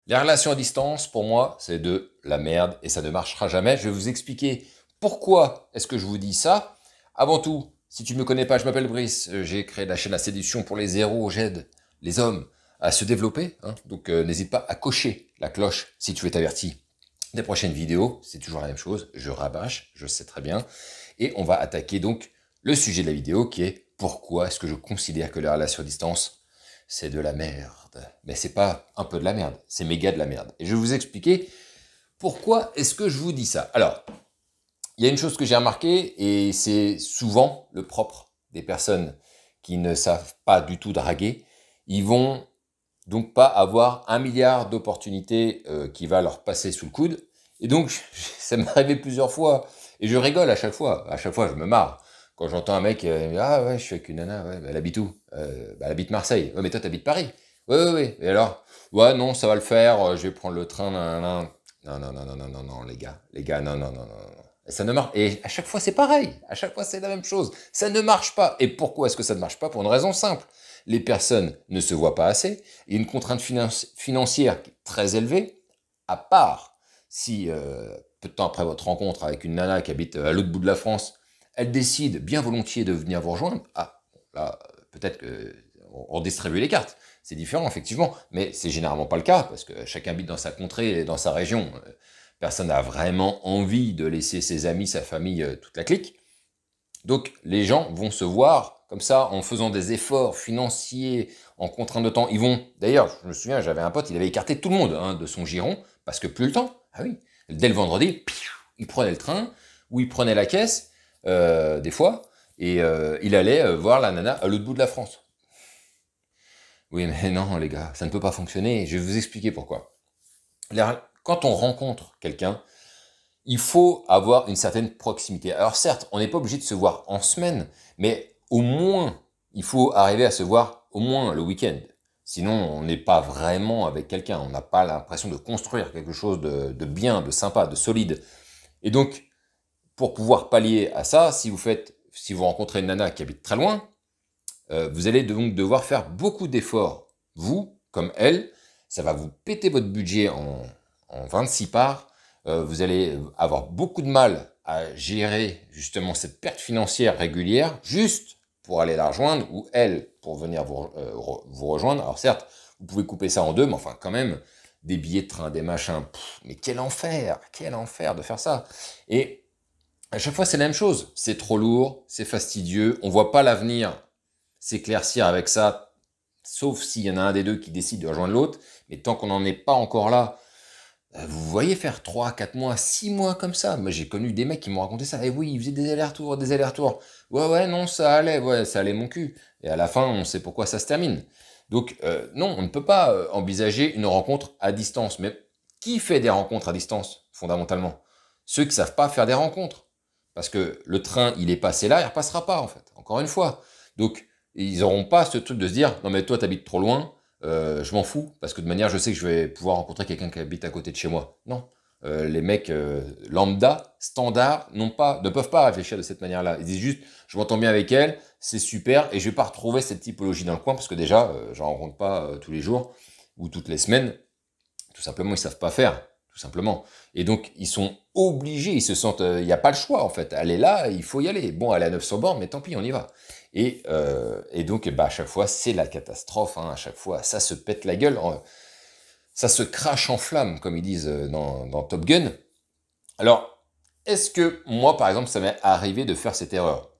Les relations à distance, pour moi, c'est de la merde et ça ne marchera jamais. Je vais vous expliquer pourquoi est-ce que je vous dis ça. Avant tout, si tu ne me connais pas, je m'appelle Brice. J'ai créé la chaîne La Séduction pour les héros. J'aide les hommes à se développer. Donc n'hésite pas à cocher la cloche si tu es averti des prochaines vidéos. C'est toujours la même chose. Je rabâche, je sais très bien. Et on va attaquer donc le sujet de la vidéo qui est pourquoi est-ce que je considère que les relations à distance c'est de la merde. Mais c'est pas un peu de la merde, c'est méga de la merde. Et je vais vous expliquer pourquoi est-ce que je vous dis ça. Alors, il y a une chose que j'ai remarqué, et c'est souvent le propre des personnes qui ne savent pas du tout draguer. Ils vont donc pas avoir un milliard d'opportunités qui va leur passer sous le coude. Et donc, ça m'est arrivé plusieurs fois. Et je rigole à chaque fois. À chaque fois, je me marre. Quand j'entends un mec, ah ouais, je suis avec une nana, ouais, bah, elle habite où Elle habite Marseille. Ouais, mais toi, t'habites Paris. Ouais, ouais, ouais. Et alors Ouais, non, ça va le faire, je vais prendre le train, nan, nan. Non, non, non, non, non, non, non, les gars, non, non, non, non, non. Et ça ne marche. Et à chaque fois, c'est pareil. À chaque fois, c'est la même chose. Ça ne marche pas. Et pourquoi est-ce que ça ne marche pas? Pour une raison simple. Les personnes ne se voient pas assez. Il y a une contrainte financière qui est très élevée, à part si, peu de temps après votre rencontre avec une nana qui habite à l'autre bout de la France, elle décide bien volontiers de venir vous rejoindre. Ah, là, peut-être que on distribue les cartes. C'est différent, effectivement, mais c'est généralement pas le cas, parce que chacun habite dans sa contrée et dans sa région. Personne n'a vraiment envie de laisser ses amis, sa famille, toute la clique. Donc les gens vont se voir comme ça en faisant des efforts financiers, en contrainte de temps. Ils vont, d'ailleurs, je me souviens, j'avais un pote, il avait écarté tout le monde de son giron parce que plus le temps. Ah oui, dès le vendredi, il prenait le train ou il prenait la caisse des fois et il allait voir la nana à l'autre bout de la France. Oui, mais non, les gars, ça ne peut pas fonctionner. Je vais vous expliquer pourquoi. Quand on rencontre quelqu'un, il faut avoir une certaine proximité. Alors certes, on n'est pas obligé de se voir en semaine, mais au moins, il faut arriver à se voir au moins le week-end. Sinon, on n'est pas vraiment avec quelqu'un. On n'a pas l'impression de construire quelque chose de bien, de sympa, de solide. Et donc, pour pouvoir pallier à ça, si vous rencontrez une nana qui habite très loin, vous allez donc devoir faire beaucoup d'efforts. Vous, comme elle, ça va vous péter votre budget en 26 parts. Vous allez avoir beaucoup de mal à gérer justement cette perte financière régulière juste pour aller la rejoindre ou elle pour venir vous rejoindre. Alors certes, vous pouvez couper ça en deux, mais enfin quand même, des billets de train, des machins. Mais quel enfer de faire ça. Et à chaque fois, c'est la même chose. C'est trop lourd, c'est fastidieux, on voit pas l'avenir s'éclaircir avec ça, sauf s'il y en a un des deux qui décide de rejoindre l'autre. Mais tant qu'on n'en est pas encore là, vous voyez faire 3, 4 mois, 6 mois comme ça. Moi, j'ai connu des mecs qui m'ont raconté ça. Et oui, ils faisaient des allers-retours, des allers-retours. Ouais, ouais, non, ouais, ça allait mon cul. Et à la fin, on sait pourquoi ça se termine. Donc, non, on ne peut pas envisager une rencontre à distance. Mais qui fait des rencontres à distance, fondamentalement? Ceux qui savent pas faire des rencontres. Parce que le train, il est passé là, il repassera pas, en fait. Encore une fois. Donc, ils n'auront pas ce truc de se dire, non mais toi, t'habites trop loin, je m'en fous, parce que de manière, je sais que je vais pouvoir rencontrer quelqu'un qui habite à côté de chez moi. Non. Les mecs lambda, standard, ne peuvent pas réfléchir de cette manière-là. Ils disent juste, je m'entends bien avec elle, c'est super, et je vais pas retrouver cette typologie dans le coin, parce que déjà, j'en rencontre pas tous les jours, ou toutes les semaines. Tout simplement, ils savent pas faire, tout simplement. Et donc, ils sont obligés, ils se sentent, il n'y a pas le choix, en fait. Elle est là, il faut y aller. Bon, elle est à 900 bornes, mais tant pis, on y va. Et donc, à chaque fois, c'est la catastrophe. À chaque fois, ça se pète la gueule. Ça se crache en flammes, comme ils disent dans Top Gun. Alors, est-ce que moi, par exemple, ça m'est arrivé de faire cette erreur?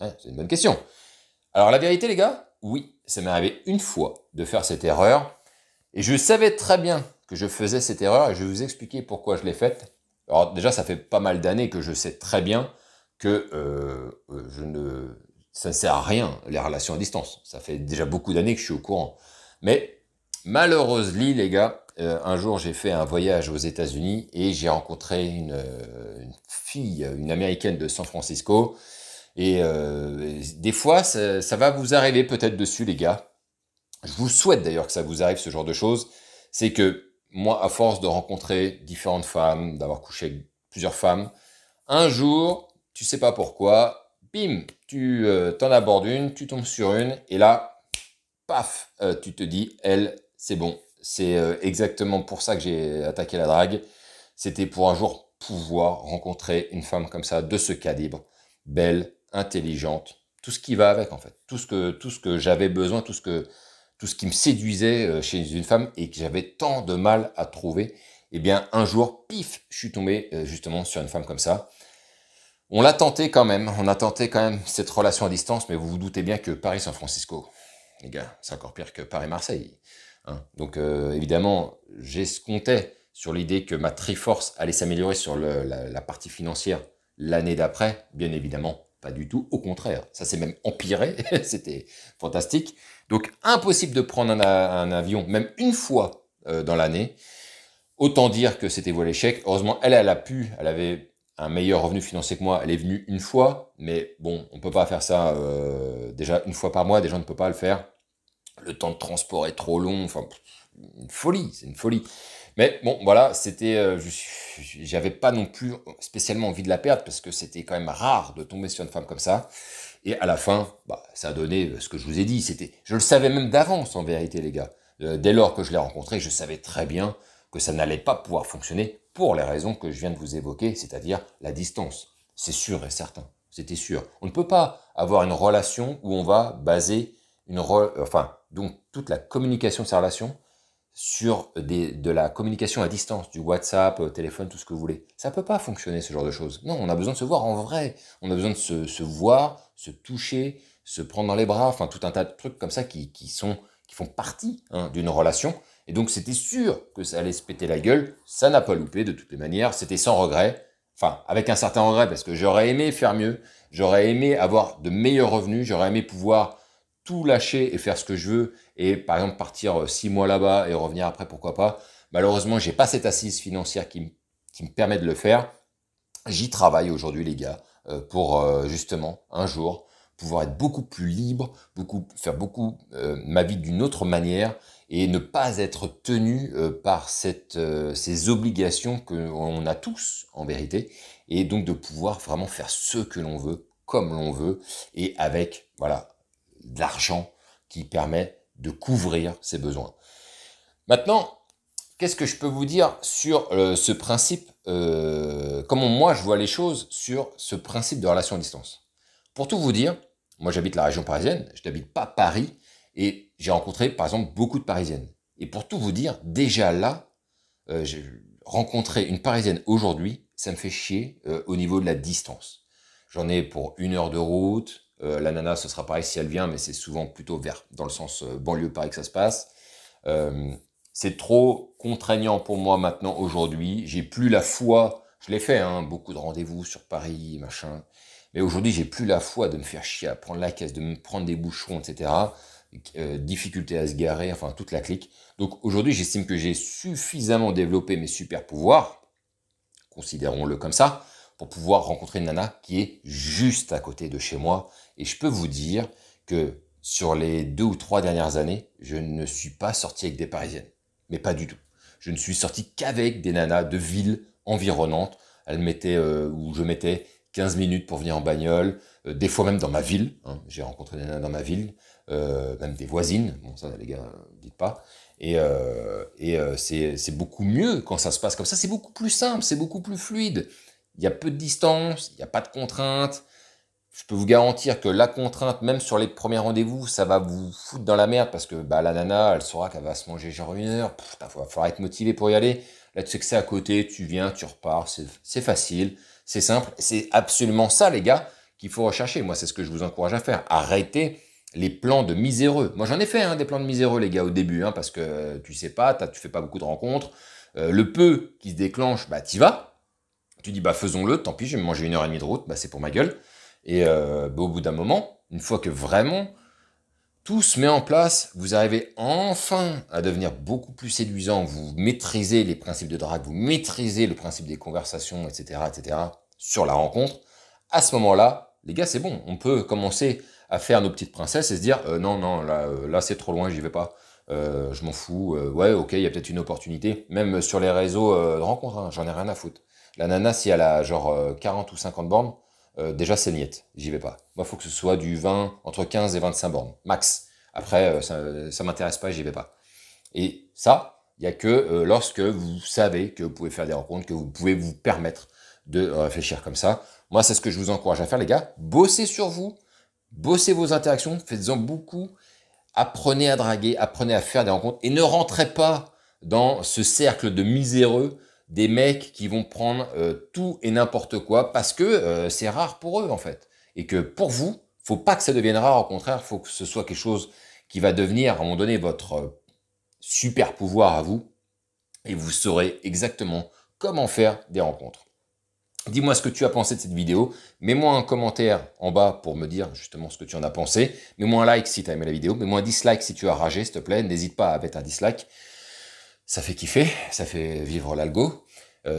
C'est une bonne question. Alors, la vérité, les gars, oui, ça m'est arrivé une fois de faire cette erreur. Et je savais très bien que je faisais cette erreur et je vais vous expliquer pourquoi je l'ai faite. Alors déjà, ça fait pas mal d'années que je sais très bien que ça ne sert à rien, les relations à distance. Ça fait déjà beaucoup d'années que je suis au courant. Mais malheureusement, les gars, un jour j'ai fait un voyage aux États-Unis et j'ai rencontré une fille, une américaine de San Francisco. Et des fois, ça va vous arriver peut-être dessus, les gars. Je vous souhaite d'ailleurs que ça vous arrive ce genre de choses. C'est que moi, à force de rencontrer différentes femmes, d'avoir couché avec plusieurs femmes, un jour, tu sais pas pourquoi, bim, tu t'en abordes une, tu tombes sur une, et là, paf, tu te dis, elle, c'est bon, c'est exactement pour ça que j'ai attaqué la drague. C'était pour un jour pouvoir rencontrer une femme comme ça, de ce calibre, belle, intelligente, tout ce qui va avec en fait, tout ce que j'avais besoin, tout ce qui me séduisait chez une femme et que j'avais tant de mal à trouver. Eh bien, un jour, pif, je suis tombé justement sur une femme comme ça. On l'a tenté quand même, on a tenté quand même cette relation à distance, mais vous vous doutez bien que Paris-San Francisco, les gars, c'est encore pire que Paris-Marseille. Hein. Donc évidemment, j'escomptais sur l'idée que ma Triforce allait s'améliorer sur la partie financière l'année d'après. Bien évidemment, pas du tout. Au contraire, ça s'est même empiré. C'était fantastique. Donc impossible de prendre un avion, même une fois dans l'année. Autant dire que c'était voué à l'échec. Heureusement, elle avait un meilleur revenu financier que moi. Elle est venue une fois, mais bon, on peut pas faire ça déjà une fois par mois. Déjà, on ne peut pas le faire. Le temps de transport est trop long. Enfin, une folie, c'est une folie. Mais bon, voilà, c'était, j'avais pas non plus spécialement envie de la perdre parce que c'était quand même rare de tomber sur une femme comme ça. Et à la fin, bah, ça a donné ce que je vous ai dit. Je le savais même d'avance en vérité, les gars. Dès lors que je l'ai rencontré, je savais très bien que ça n'allait pas pouvoir fonctionner pour les raisons que je viens de vous évoquer, c'est-à-dire la distance. C'est sûr et certain. C'était sûr. On ne peut pas avoir une relation où on va baser donc toute la communication de sa relation sur de la communication à distance, du WhatsApp, téléphone, tout ce que vous voulez. Ça peut pas fonctionner, ce genre de choses. Non, on a besoin de se voir en vrai. On a besoin de se voir, se toucher, se prendre dans les bras, enfin tout un tas de trucs comme ça qui font partie d'une relation. Et donc c'était sûr que ça allait se péter la gueule. Ça n'a pas loupé de toutes les manières. C'était sans regret. Enfin, avec un certain regret, parce que j'aurais aimé faire mieux. J'aurais aimé avoir de meilleurs revenus. J'aurais aimé pouvoir tout lâcher et faire ce que je veux et par exemple partir 6 mois là-bas et revenir après, pourquoi pas. Malheureusement, j'ai pas cette assise financière qui me permet de le faire. J'y travaille aujourd'hui, les gars, pour justement un jour pouvoir être beaucoup plus libre, faire beaucoup ma vie d'une autre manière et ne pas être tenu par ces obligations qu'on a tous en vérité et donc de pouvoir vraiment faire ce que l'on veut comme l'on veut et avec voilà de l'argent qui permet de couvrir ses besoins. Maintenant, qu'est-ce que je peux vous dire sur ce principe, comment moi je vois les choses sur ce principe de relation à distance. Pour tout vous dire, moi j'habite la région parisienne, je n'habite pas Paris, et j'ai rencontré par exemple beaucoup de Parisiennes. Et pour tout vous dire, déjà là, j'ai rencontré une Parisienne aujourd'hui, ça me fait chier au niveau de la distance. J'en ai pour 1 heure de route, la nana ce sera pareil si elle vient, mais c'est souvent plutôt dans le sens banlieue Paris que ça se passe. Euh, c'est trop contraignant pour moi maintenant aujourd'hui. J'ai plus la foi. Je l'ai fait, hein, beaucoup de rendez-vous sur Paris, machin. Mais aujourd'hui, j'ai plus la foi de me faire chier à prendre la caisse, de me prendre des bouchons, etc. Difficulté à se garer, enfin toute la clique. Donc aujourd'hui, j'estime que j'ai suffisamment développé mes super pouvoirs, considérons-le comme ça, pour pouvoir rencontrer une nana qui est juste à côté de chez moi. Et je peux vous dire que sur les 2 ou 3 dernières années, je ne suis pas sorti avec des Parisiennes. Mais pas du tout. Je ne suis sorti qu'avec des nanas de villes environnantes. Où je mettais 15 minutes pour venir en bagnole, des fois même dans ma ville. Hein. J'ai rencontré des nanas dans ma ville, même des voisines. Bon, ça, les gars, dites pas. C'est beaucoup mieux quand ça se passe comme ça. C'est beaucoup plus simple, c'est beaucoup plus fluide. Il y a peu de distance, il n'y a pas de contraintes. Je peux vous garantir que la contrainte, même sur les premiers rendez-vous, ça va vous foutre dans la merde parce que bah, la nana, elle saura qu'elle va se manger genre 1 heure. Il va falloir être motivé pour y aller. Là, tu sais que c'est à côté, tu viens, tu repars. C'est facile, c'est simple. C'est absolument ça, les gars, qu'il faut rechercher. Moi, c'est ce que je vous encourage à faire. Arrêtez les plans de miséreux. Moi, j'en ai fait des plans de miséreux, les gars, au début, parce que tu sais pas, tu fais pas beaucoup de rencontres. Le peu qui se déclenche, bah, t'y vas. Tu dis, bah, faisons-le, tant pis, je vais me manger 1 heure et demie de route, bah, c'est pour ma gueule. Et bah, au bout d'un moment, une fois que vraiment tout se met en place, vous arrivez enfin à devenir beaucoup plus séduisant, vous maîtrisez les principes de drague, vous maîtrisez le principe des conversations, etc., sur la rencontre. À ce moment-là, les gars, c'est bon, on peut commencer à faire nos petites princesses et se dire non, non, là c'est trop loin, j'y vais pas. Je m'en fous, ouais, ok, il y a peut-être une opportunité. Même sur les réseaux de rencontres, j'en ai rien à foutre. La nana, si elle a genre 40 ou 50 bornes, déjà c'est niette, j'y vais pas. Moi, il faut que ce soit du 20, entre 15 et 25 bornes, max. Après, ça m'intéresse pas, j'y vais pas. Et ça, Il n'y a que lorsque vous savez que vous pouvez faire des rencontres, que vous pouvez vous permettre de réfléchir comme ça. Moi, c'est ce que je vous encourage à faire, les gars. Bossez sur vous, bossez vos interactions, faites-en beaucoup, apprenez à draguer, apprenez à faire des rencontres et ne rentrez pas dans ce cercle de miséreux des mecs qui vont prendre tout et n'importe quoi parce que c'est rare pour eux en fait. Et que pour vous, faut pas que ça devienne rare, au contraire, faut que ce soit quelque chose qui va devenir à un moment donné votre super pouvoir à vous et vous saurez exactement comment faire des rencontres. Dis-moi ce que tu as pensé de cette vidéo. Mets-moi un commentaire en bas pour me dire justement ce que tu en as pensé. Mets-moi un like si tu as aimé la vidéo. Mets-moi un dislike si tu as ragé, s'il te plaît. N'hésite pas à mettre un dislike. Ça fait kiffer, ça fait vivre l'algo.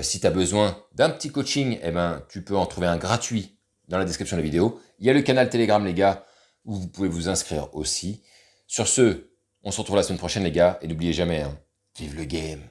Si tu as besoin d'un petit coaching, eh ben, tu peux en trouver un gratuit dans la description de la vidéo. Il y a le canal Telegram, les gars, où vous pouvez vous inscrire aussi. Sur ce, on se retrouve la semaine prochaine, les gars. Et n'oubliez jamais, hein, vive le game.